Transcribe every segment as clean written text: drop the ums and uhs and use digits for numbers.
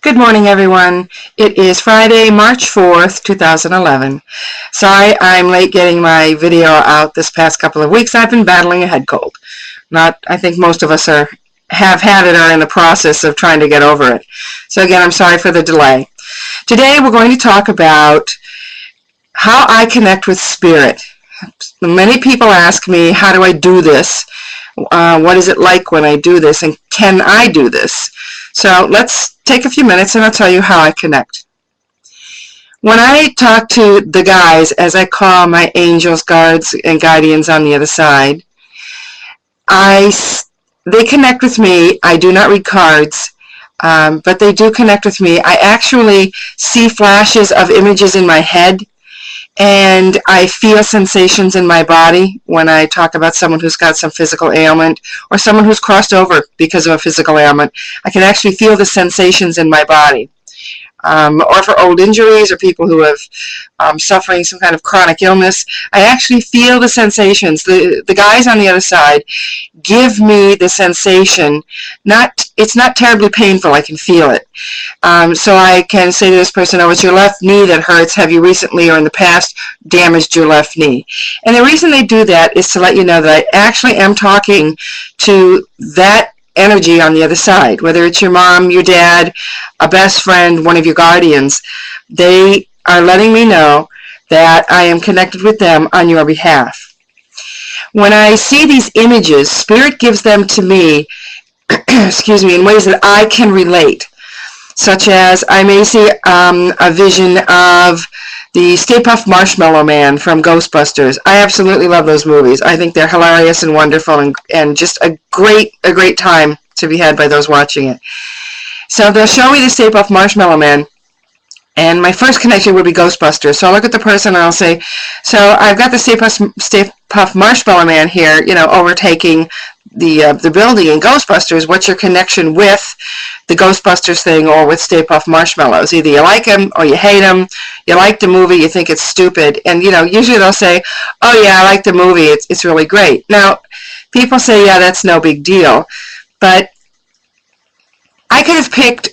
Good morning, everyone. It is Friday, March 4th, 2011. Sorry I'm late getting my video out this past couple of weeks. I've been battling a head cold. I think most of us have had it or are in the process of trying to get over it. So again, I'm sorry for the delay. Today we're going to talk about how I connect with spirit. Many people ask me, how do I do this? What is it like when I do this? And can I do this? So let's take a few minutes and I'll tell you how I connect. When I talk to the guys, as I call my angels, guards, and guardians on the other side, they connect with me. I do not read cards, but they do connect with me. I actually see flashes of images in my head, and I feel sensations in my body when I talk about someone who's got some physical ailment or someone who's crossed over because of a physical ailment. I can actually feel the sensations in my body. Or for old injuries or people who have suffering some kind of chronic illness, I actually feel the sensations. The guys on the other side give me the sensation. It's not terribly painful. I can feel it. So I can say to this person, oh, it's your left knee that hurts. Have you recently or in the past damaged your left knee? And the reason they do that is to let you know that I actually am talking to that energy on the other side, whether it's your mom, your dad, a best friend, one of your guardians. They are letting me know that I am connected with them on your behalf. When I see these images, Spirit gives them to me, excuse me, in ways that I can relate, such as I may see a vision of the Stay Puft Marshmallow Man from Ghostbusters. I absolutely love those movies. I think they're hilarious and wonderful and just a great time to be had by those watching it. So they'll show me the Stay Puft Marshmallow Man, and my first connection would be Ghostbusters. So I'll look at the person and I'll say, so I've got the Stay Puft Marshmallow Man here, overtaking the building in Ghostbusters. What's your connection with the Ghostbusters thing or with Stay Puft Marshmallows? Either you like them or you hate them. You like the movie, you think it's stupid. And, usually they'll say, oh, yeah, I like the movie. It's really great. Now, people say, yeah, that's no big deal. But I could have picked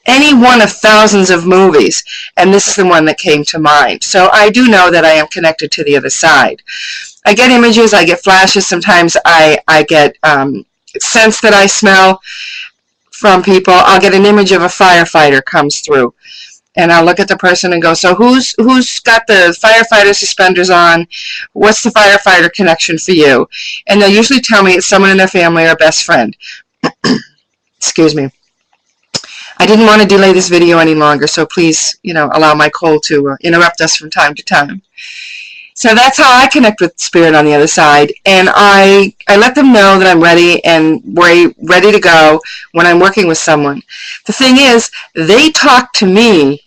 any one of thousands of movies, and this is the one that came to mind. So I do know that I am connected to the other side. I get images, I get flashes. Sometimes I get scents that I smell from people. I'll get an image of a firefighter comes through, and I'll look at the person and go, so who's got the firefighter suspenders on? What's the firefighter connection for you? And they'll usually tell me it's someone in their family or a best friend. Excuse me. I didn't want to delay this video any longer, so please, allow my cold to interrupt us from time to time. So that's how I connect with Spirit on the other side, and I let them know that I'm ready and ready to go when I'm working with someone. The thing is, they talk to me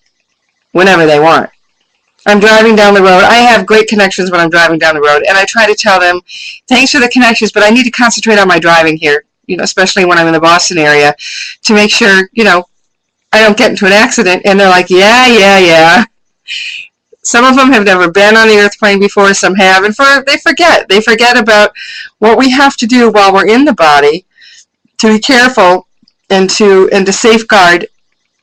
whenever they want. I'm driving down the road. I have great connections when I'm driving down the road, and I try to tell them, thanks for the connections, but I need to concentrate on my driving here, especially when I'm in the Boston area, to make sure, I don't get into an accident. And they're like, yeah. Some of them have never been on the airplane before, some have, and they forget about what we have to do while we're in the body to be careful and to safeguard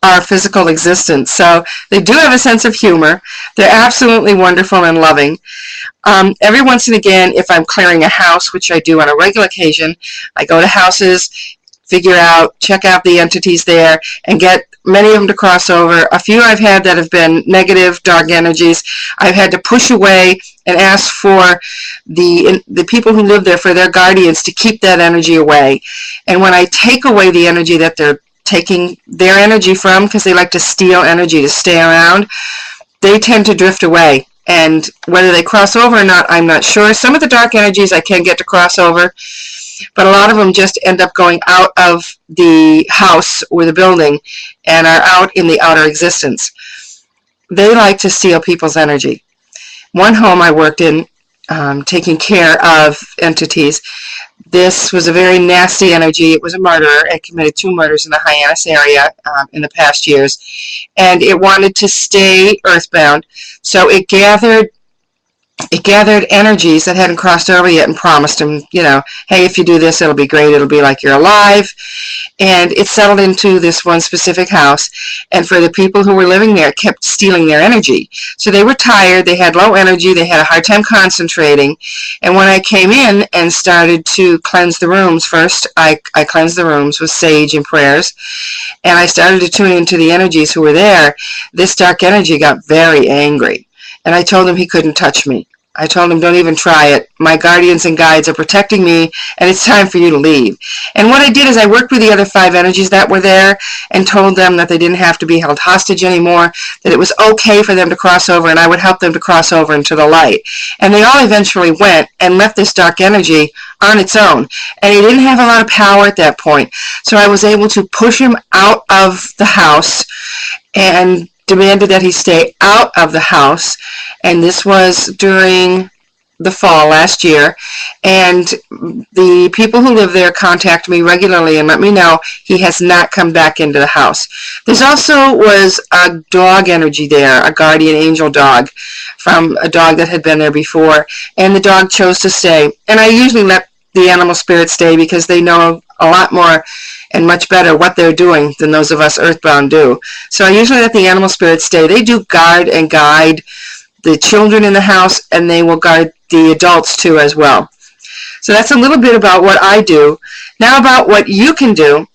our physical existence. So they do have a sense of humor. They're absolutely wonderful and loving. Every once and again, if I'm clearing a house, which I do on a regular occasion, I go to houses, check out the entities there, and get many of them to cross over. A few I've had that have been negative, dark energies. I've had to push away and ask for the people who live there, for their guardians, to keep that energy away. And when I take away the energy that they're taking their energy from, because they like to steal energy to stay around, they tend to drift away. And whether they cross over or not, I'm not sure. Some of the dark energies I can get to cross over, but a lot of them just end up going out of the house or the building and are out in the outer existence. They like to steal people's energy. One home I worked in, taking care of entities, this was a very nasty energy. It was a murderer. It committed 2 murders in the Hyannis area in the past years, and it wanted to stay earthbound. So it gathered it gathered energies that hadn't crossed over yet and promised him, you know, hey, if you do this, it'll be great. It'll be like you're alive. And it settled into this one specific house. And for the people who were living there, it kept stealing their energy. So they were tired. They had low energy. They had a hard time concentrating. And when I came in and started to cleanse the rooms, first I cleansed the rooms with sage and prayers. And I started to tune into the energies who were there. This dark energy got very angry. And I told him he couldn't touch me. I told him, don't even try it. My guardians and guides are protecting me, and it's time for you to leave. And what I did is I worked with the other 5 energies that were there and told them that they didn't have to be held hostage anymore, that it was okay for them to cross over, and I would help them to cross over into the light. And they all eventually went and left this dark energy on its own. And he didn't have a lot of power at that point. So I was able to push him out of the house and demanded that he stay out of the house. And this was during the fall last year. And the people who live there contact me regularly and let me know he has not come back into the house. There's also was a dog energy there, a guardian angel dog from a dog that had been there before. And the dog chose to stay. And I usually let the animal spirits stay because they know a lot more and much better what they're doing than those of us earthbound do. So I usually let the animal spirits stay. They do guard and guide the children in the house, and they will guide the adults too as well. So that's a little bit about what I do. Now about what you can do.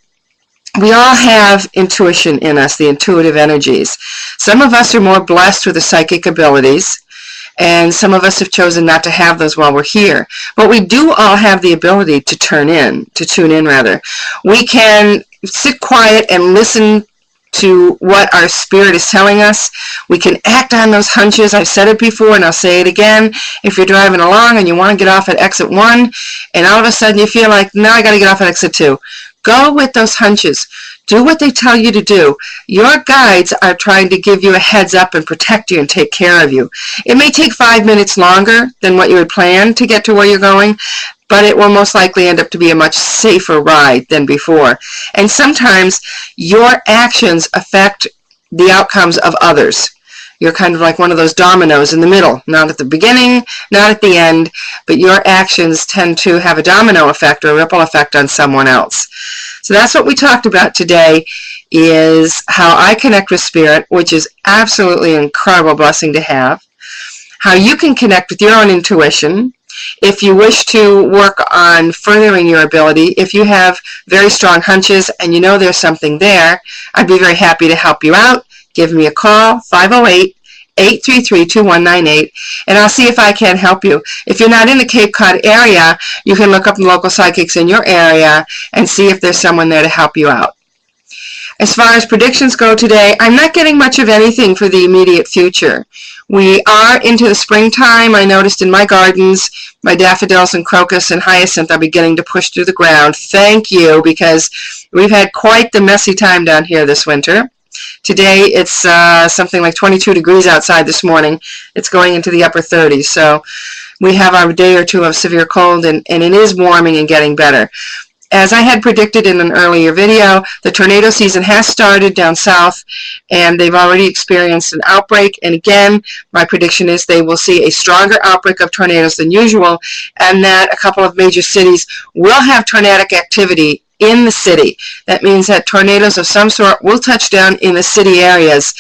We all have intuition in us, the intuitive energies. Some of us are more blessed with the psychic abilities, and some of us have chosen not to have those while we're here. But we do all have the ability to tune in. We can sit quiet and listen to what our spirit is telling us. We can act on those hunches. I've said it before and I'll say it again. If you're driving along and you want to get off at exit 1 and all of a sudden you feel like, no, I got to get off at exit 2. Go with those hunches. Do what they tell you to do. Your guides are trying to give you a heads up and protect you and take care of you. It may take 5 minutes longer than what you had planned to get to where you're going, but it will most likely end up to be a much safer ride than before. And sometimes your actions affect the outcomes of others. You're kind of like one of those dominoes in the middle, not at the beginning, not at the end, but your actions tend to have a domino effect or a ripple effect on someone else. So that's what we talked about today, is how I connect with spirit, which is absolutely an incredible blessing to have. How you can connect with your own intuition. If you wish to work on furthering your ability, if you have very strong hunches and you know there's something there, I'd be very happy to help you out. Give me a call, 508-833-2198, and I'll see if I can help you. If you're not in the Cape Cod area, you can look up the local psychics in your area and see if there's someone there to help you out. As far as predictions go today, I'm not getting much of anything for the immediate future. We are into the springtime. I noticed in my gardens, my daffodils and crocus and hyacinth are beginning to push through the ground. Thank you, because we've had quite the messy time down here this winter. Today it's something like 22 degrees outside this morning. It's going into the upper 30s. So we have our day or two of severe cold, and it is warming and getting better. As I had predicted in an earlier video, the tornado season has started down south, and they've already experienced an outbreak. And again, my prediction is they will see a stronger outbreak of tornadoes than usual, and that a couple of major cities will have tornadic activity in the city. That means that tornadoes of some sort will touch down in the city areas,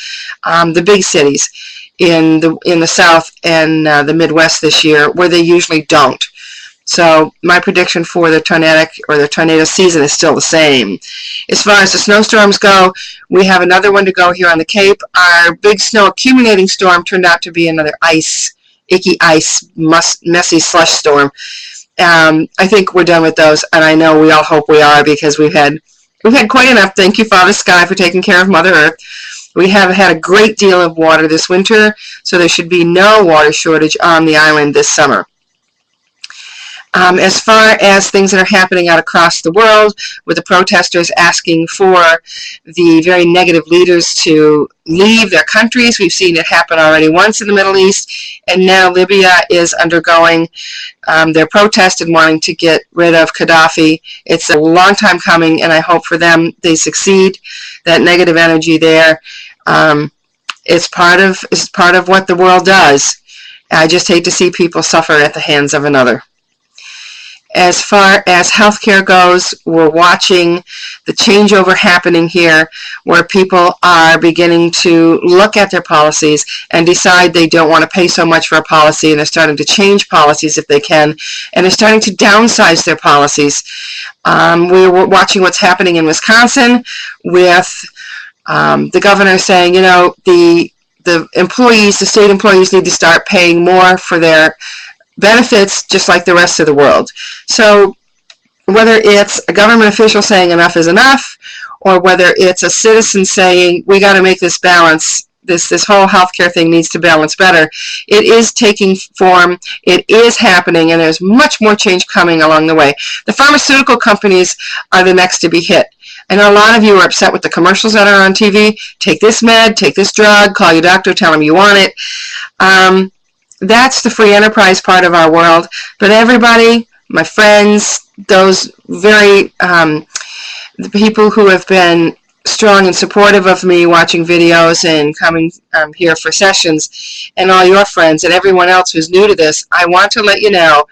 the big cities in the south and the Midwest this year, where they usually don't. So my prediction for the tornado season is still the same. As far as the snowstorms go, we have another one to go here on the Cape. Our big snow accumulating storm turned out to be another icky ice, messy slush storm. I think we're done with those, and I know we all hope we are, because we've had quite enough. Thank you, Father Sky, for taking care of Mother Earth. We have had a great deal of water this winter, so there should be no water shortage on the island this summer. As far as things that are happening out across the world, with the protesters asking for the very negative leaders to leave their countries, we've seen it happen already once in the Middle East, and now Libya is undergoing their protest and wanting to get rid of Gaddafi. It's a long time coming, and I hope for them they succeed. That negative energy there, it's part of what the world does. I just hate to see people suffer at the hands of another. As far as healthcare goes, we're watching the changeover happening here, where people are beginning to look at their policies and decide they don't want to pay so much for a policy, and they're starting to change policies if they can, and they're starting to downsize their policies. We're watching what's happening in Wisconsin with the governor saying, you know, the employees, the state employees need to start paying more for their benefits just like the rest of the world. So whether it's a government official saying enough is enough, or whether it's a citizen saying we got to make this balance, this whole healthcare thing needs to balance better, it is taking form, it is happening, and there's much more change coming along the way. The pharmaceutical companies are the next to be hit. I know a lot of you are upset with the commercials that are on TV. Take this med, take this drug, call your doctor, tell them you want it. That's the free enterprise part of our world. But everybody, my friends, those very, the people who have been strong and supportive of me, watching videos and coming here for sessions, and all your friends and everyone else who's new to this, I want to let you know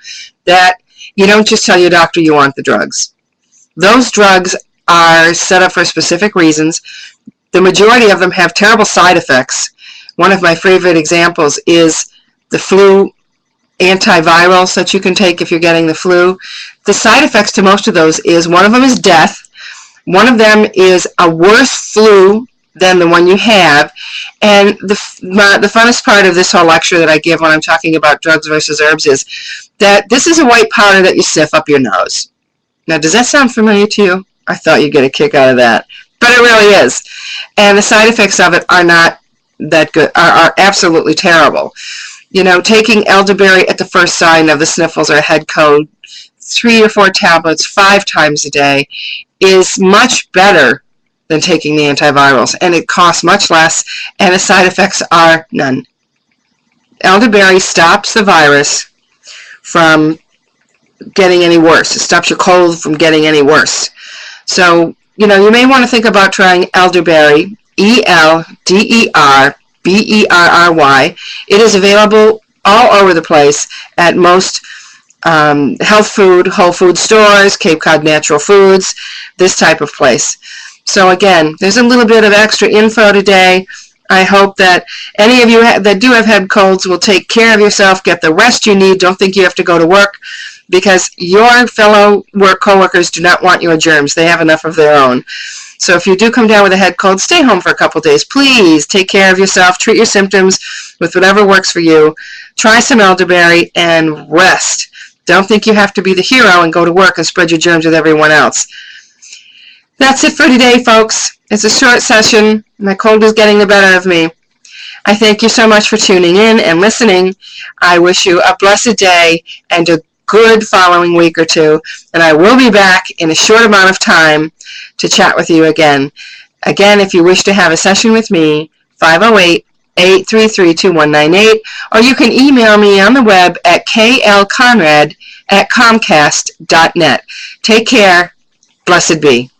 that you don't just tell your doctor you want the drugs. Those drugs are set up for specific reasons. The majority of them have terrible side effects. One of my favorite examples is the flu antivirals that you can take if you're getting the flu. The side effects to most of those is, one of them is death, one of them is a worse flu than the one you have, and the funnest part of this whole lecture that I give when I'm talking about drugs versus herbs is that this is a white powder that you sift up your nose. Now, does that sound familiar to you? I thought you'd get a kick out of that, but it really is. And the side effects of it are not that good, are absolutely terrible. You know, taking elderberry at the first sign of the sniffles or head cold, 3 or 4 tablets 5 times a day, is much better than taking the antivirals, and it costs much less, and the side effects are none. Elderberry stops the virus from getting any worse. It stops your cold from getting any worse. So, you know, you may want to think about trying elderberry, ELDERBERRY. It is available all over the place at most health food, whole food stores, Cape Cod Natural Foods, this type of place. So again, there's a little bit of extra info today. I hope that any of you that do have head colds will take care of yourself, get the rest you need. Don't think you have to go to work, because your fellow co-workers do not want your germs. They have enough of their own. So if you do come down with a head cold, stay home for a couple days. Please take care of yourself. Treat your symptoms with whatever works for you. Try some elderberry and rest. Don't think you have to be the hero and go to work and spread your germs with everyone else. That's it for today, folks. It's a short session. My cold is getting the better of me. I thank you so much for tuning in and listening. I wish you a blessed day and a good following week or two, and I will be back in a short amount of time to chat with you again. Again, if you wish to have a session with me, 508-833-2198, or you can email me on the web at klconrad@comcast.net. Take care. Blessed be.